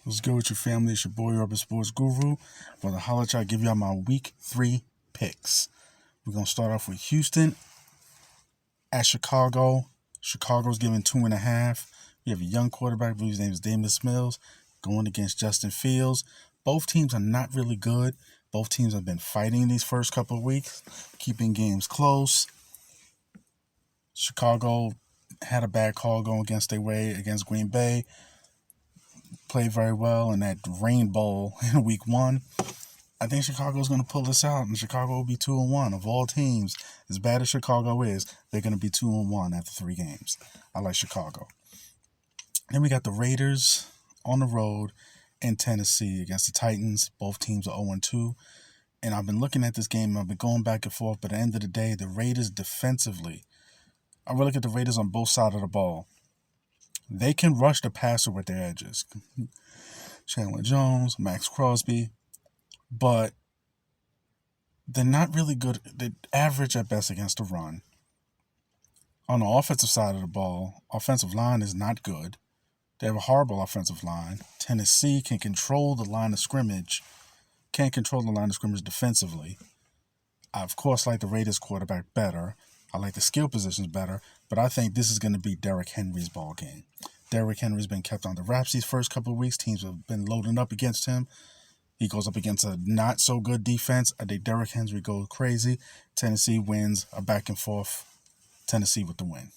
What's good with your family? It's your boy, Urban Sports Guru. For the holla at give y'all my week 3 picks. We're going to start off with Houston at Chicago. Chicago's giving 2.5. We have a young quarterback, whose name is Davis Mills, going against Justin Fields. Both teams are not really good. Both teams have been fighting these first couple of weeks, keeping games close. Chicago had a bad call going against their way against Green Bay. Played very well in that Rain Bowl in week 1. I think Chicago's going to pull this out, and Chicago will be 2-1. Of all teams, as bad as Chicago is, they're going to be 2-1 after 3 games. I like Chicago. Then we got the Raiders on the road in Tennessee against the Titans. Both teams are 0-2. And I've been looking at this game. I've been going back and forth. But at the end of the day, the Raiders defensively, I really look at the Raiders on both sides of the ball. They can rush the passer with their edges. Chandler Jones, Max Crosby. But they're not really good. They're average at best against the run. On the offensive side of the ball, offensive line is not good. They have a horrible offensive line. Tennessee can control the line of scrimmage. Can't control the line of scrimmage defensively. I, of course, like the Raiders quarterback better. I like the skill positions better. But I think this is going to be Derrick Henry's ball game. Derrick Henry's been kept on the wraps these first couple of weeks. Teams have been loading up against him. He goes up against a not-so-good defense. I think Derrick Henry goes crazy. Tennessee wins a back and forth. Tennessee with the win.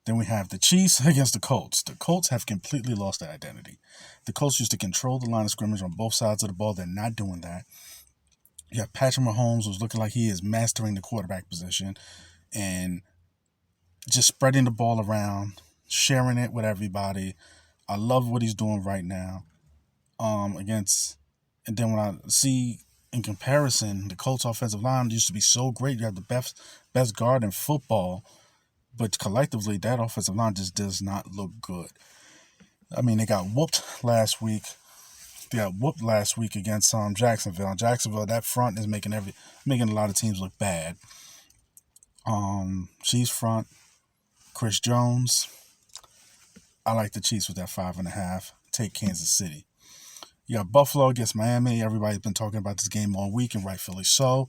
Then we have the Chiefs against the Colts. The Colts have completely lost their identity. The Colts used to control the line of scrimmage on both sides of the ball. They're not doing that. You have Patrick Mahomes, who's looking like he is mastering the quarterback position and just spreading the ball around, sharing it with everybody. I love what he's doing right now. And then when I see in comparison, the Colts offensive line used to be so great. You have the best guard in football, but collectively that offensive line just does not look good. I mean, they got whooped last week. Against Jacksonville. Jacksonville, that front is making a lot of teams look bad. Chiefs front, Chris Jones. I like the Chiefs with that 5.5. Take Kansas City. You got Buffalo against Miami. Everybody's been talking about this game all week, and rightfully so.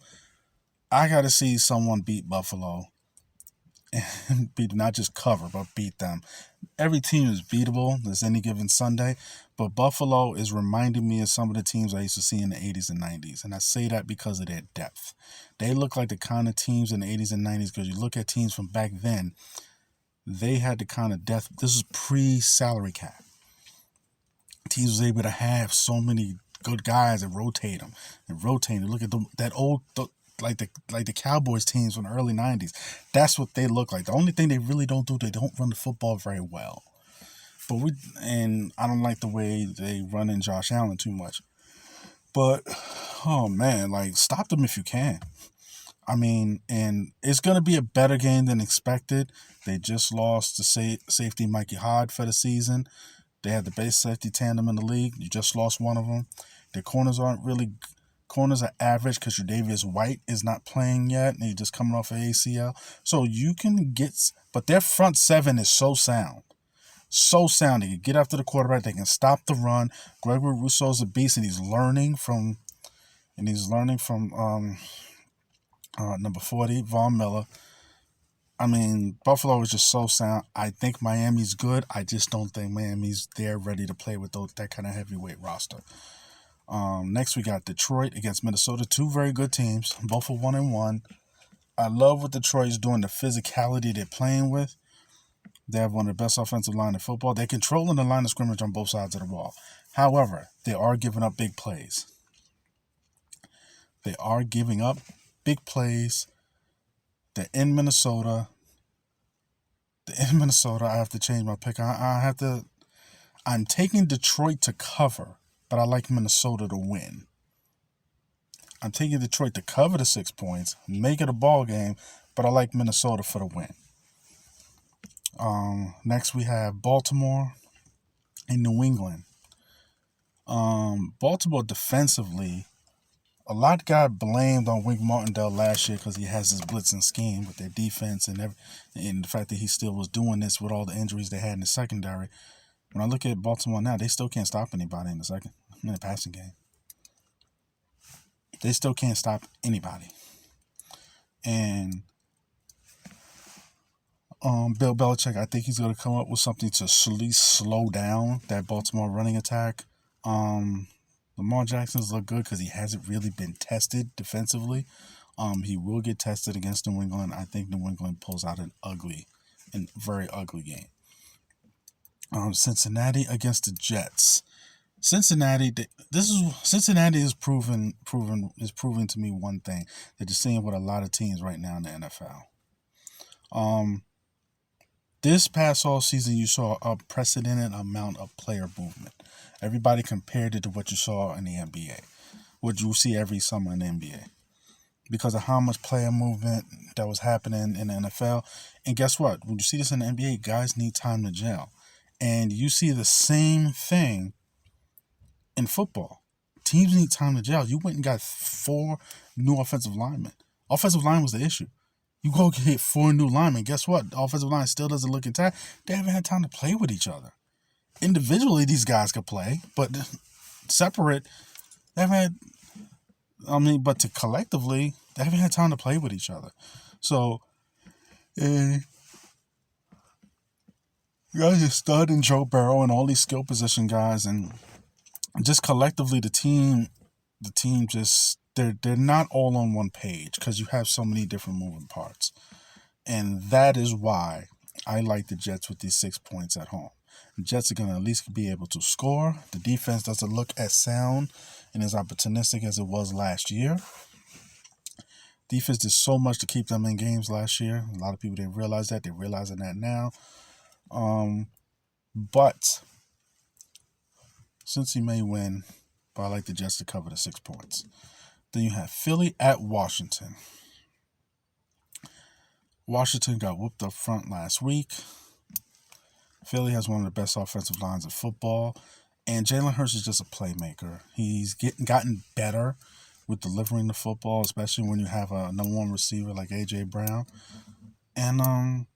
I got to see someone beat Buffalo. And not just cover, but beat them. Every team is beatable. There's any given Sunday. But Buffalo is reminding me of some of the teams I used to see in the 80s and 90s. And I say that because of their depth. They look like the kind of teams in the 80s and 90s, because you look at teams from back then, they had the kind of depth. This is pre-salary cap. Teams was able to have so many good guys and rotate them. Look at that old, like the Cowboys teams from the early 90s. That's what they look like. The only thing they really don't do, they don't run the football very well. And I don't like the way they run in Josh Allen too much. But, oh man, stop them if you can. I mean, and it's going to be a better game than expected. They just lost to safety Mikey Hyde for the season. They had the best safety tandem in the league. You just lost one of them. Their corners are average because Tre'Davious White is not playing yet, and he's just coming off an ACL. So you can but their front seven is so sound. So sound. They can get after the quarterback. They can stop the run. Gregory Rousseau's a beast, and he's learning from number 40, Von Miller. I mean, Buffalo is just so sound. I think Miami's good. I just don't think Miami's there ready to play with that kind of heavyweight roster. Next, we got Detroit against Minnesota. 2 very good teams. Both are 1-1. I love what Detroit's doing, the physicality they're playing with. They have one of the best offensive line in football. They're controlling the line of scrimmage on both sides of the ball. However, they are giving up big plays. They're in Minnesota. I have to change my pick. I'm taking Detroit to cover, but I like Minnesota to win. I'm taking Detroit to cover the 6 points, make it a ball game, but I like Minnesota for the win. Next, we have Baltimore and New England. Baltimore defensively, a lot got blamed on Wink Martindale last year because he has his blitzing scheme with their defense and the fact that he still was doing this with all the injuries they had in the secondary. When I look at Baltimore now, they still can't stop anybody in the passing game. They still can't stop anybody. And Bill Belichick, I think he's going to come up with something to at least slow down that Baltimore running attack. Lamar Jackson's look good because he hasn't really been tested defensively. He will get tested against New England. I think New England pulls out an very ugly game. Cincinnati against the Jets. Cincinnati is proving to me one thing that you're seeing with a lot of teams right now in the NFL. This past all season, you saw a unprecedented amount of player movement. Everybody compared it to what you saw in the NBA, what you see every summer in the NBA, because of how much player movement that was happening in the NFL. And guess what? When you see this in the NBA, guys need time to gel. And you see the same thing in football. Teams need time to gel. You went and got 4 new offensive linemen. Offensive line was the issue. You go get 4 new linemen. Guess what? The offensive line still doesn't look intact. They haven't had time to play with each other. Individually, these guys could play, but separate, they haven't had. But collectively, they haven't had time to play with each other. So, you guys are studying Joe Burrow and all these skill position guys, and just collectively, the team just they're not all on one page because you have so many different moving parts, and that is why I like the Jets with these 6 points at home. The Jets are going to at least be able to score. The defense doesn't look as sound and as opportunistic as it was last year. Defense did so much to keep them in games last year. A lot of people didn't realize that. They're realizing that now. But since he may win, but I like the Jets to cover the 6 points. Then you have Philly at Washington. Washington got whooped up front last week. Philly has one of the best offensive lines of football. And Jalen Hurts is just a playmaker. He's gotten better with delivering the football, especially when you have a number 1 receiver like A.J. Brown. And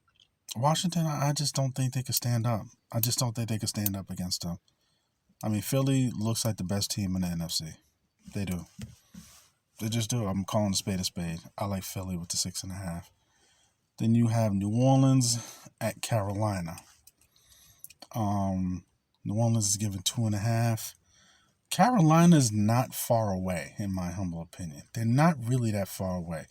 Washington, I just don't think they could stand up. I just don't think they could stand up against them. Philly looks like the best team in the NFC. They do. They just do. I'm calling a spade a spade. I like Philly with the 6.5. Then you have New Orleans at Carolina. New Orleans is given 2.5. Carolina's not far away, in my humble opinion. They're not really that far away.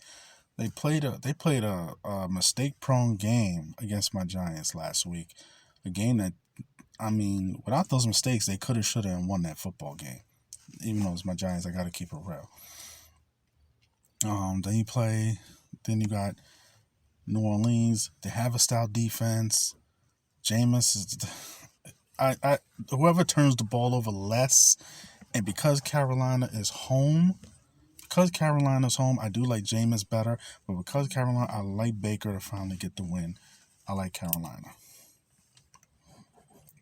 They played a mistake-prone game against my Giants last week. A game that, without those mistakes, they could have, should have, and won that football game. Even though it's my Giants, I got to keep it real. Then you got New Orleans. They have a stout defense. Jameis is, whoever turns the ball over less, and because Carolina's home, I do like Jameis better, but because Carolina, I like Baker to finally get the win. I like Carolina.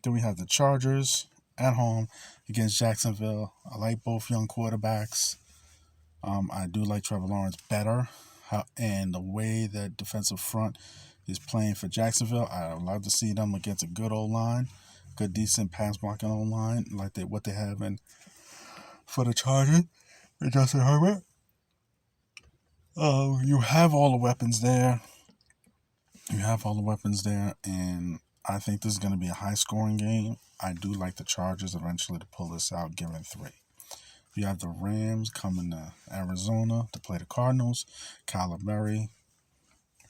Then we have the Chargers at home against Jacksonville. I like both young quarterbacks. I do like Trevor Lawrence better, and the way that defensive front is playing for Jacksonville, I would love to see them against a good old line, good decent pass blocking old line like what they have in for the Chargers. Justin Herbert. You have all the weapons there. And I think this is going to be a high-scoring game. I do like the Chargers eventually to pull this out, given 3. You have the Rams coming to Arizona to play the Cardinals. Kyler Murray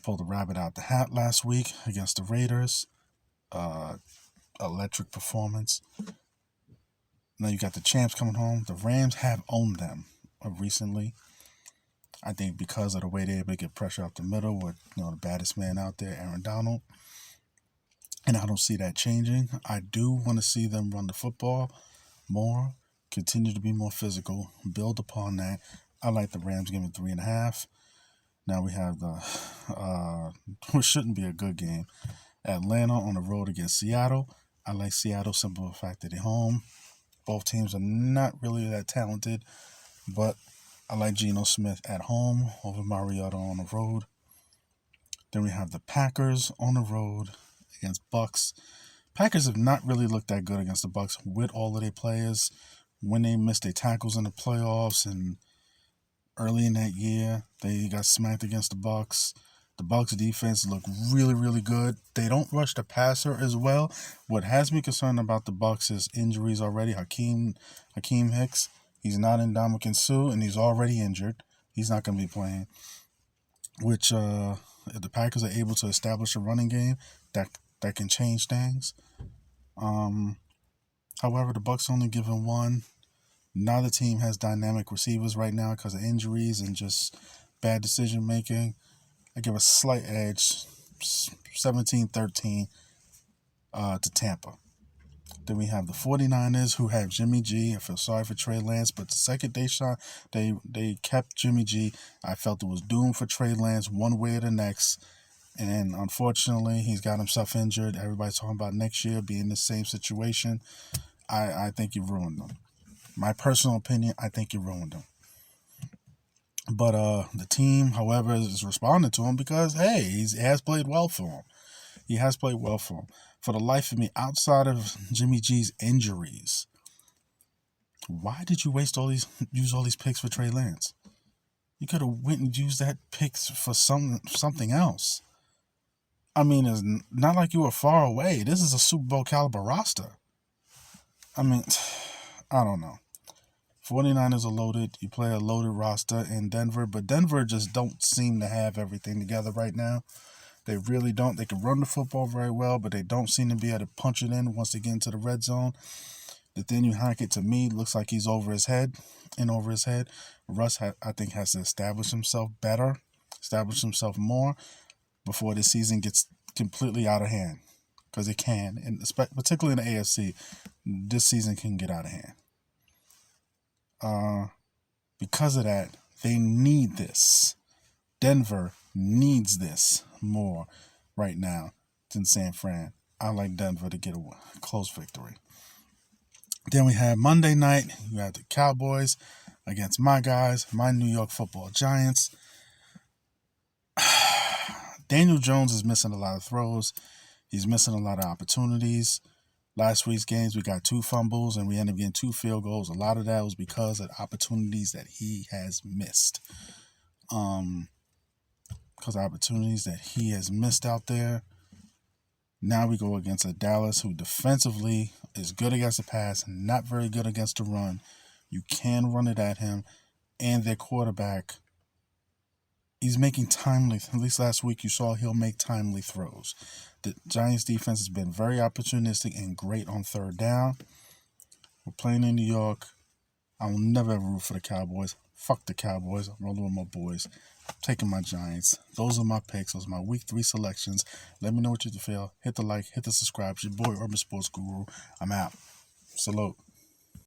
pulled the rabbit out the hat last week against the Raiders. Electric performance. Now you got the champs coming home. The Rams have owned them recently. I think because of the way they're able to get pressure up the middle with the baddest man out there, Aaron Donald. And I don't see that changing. I do want to see them run the football more, continue to be more physical, build upon that. I like the Rams giving 3.5. Now we have which shouldn't be a good game, Atlanta on the road against Seattle. I like Seattle simply the fact that they're home. Both teams are not really that talented, but I like Geno Smith at home over Mariota on the road. Then we have the Packers on the road against Bucks. Packers have not really looked that good against the Bucs with all of their players. When they missed their tackles in the playoffs and early in that year, they got smacked against the Bucs. The Bucs defense looked really, really good. They don't rush the passer as well. What has me concerned about the Bucs is injuries already. Hakeem Hicks, he's not in Ndamukong Suh, and he's already injured. He's not going to be playing. Which, if the Packers are able to establish a running game, that can change things. However, the Bucs only given one. Neither team has dynamic receivers right now because of injuries and just bad decision making. I give a slight edge, 17-13 to Tampa. Then we have the 49ers who have Jimmy G. I feel sorry for Trey Lance, but the second they kept Jimmy G, I felt it was doomed for Trey Lance one way or the next. And unfortunately, he's got himself injured. Everybody's talking about next year being the same situation. I think you ruined them. My personal opinion, I think you ruined him. But the team, however, is responding to him because, hey, he has played well for him. He has played well for him. For the life of me, outside of Jimmy G's injuries, why did you use all these picks for Trey Lance? You could have went and used that picks for something else. I mean, it's not like you were far away. This is a Super Bowl caliber roster. I mean, I don't know. 49ers are loaded. You play a loaded roster in Denver, but Denver just don't seem to have everything together right now. They really don't. They can run the football very well, but they don't seem to be able to punch it in once they get into the red zone. Nathaniel Hackett, to me, looks like he's over his head. Russ, I think, has to establish himself better, establish himself more before this season gets completely out of hand. Because it can, and particularly in the AFC, this season can get out of hand. Because of that, they need this. Denver needs this more right now than San Fran. I like Denver to get a close victory. Then we have Monday night. You have the Cowboys against my guys, my New York Football Giants. Daniel Jones is missing a lot of throws. He's missing a lot of opportunities. Last week's games, we got 2 fumbles, and we ended up getting 2 field goals. A lot of that was because of opportunities that he has missed. Because of opportunities that he has missed out there. Now we go against a Dallas who defensively is good against the pass, not very good against the run. You can run it at him, and their quarterback, he's making timely, at least last week you saw he'll make timely throws. The Giants defense has been very opportunistic and great on third down. We're playing in New York. I will never ever root for the Cowboys. Fuck the Cowboys. I'm rolling with my boys. I'm taking my Giants. Those are my picks. Those are my week 3 selections. Let me know what you feel. Hit the like, hit the subscribe. It's your boy, Urban Sports Guru. I'm out. Salute.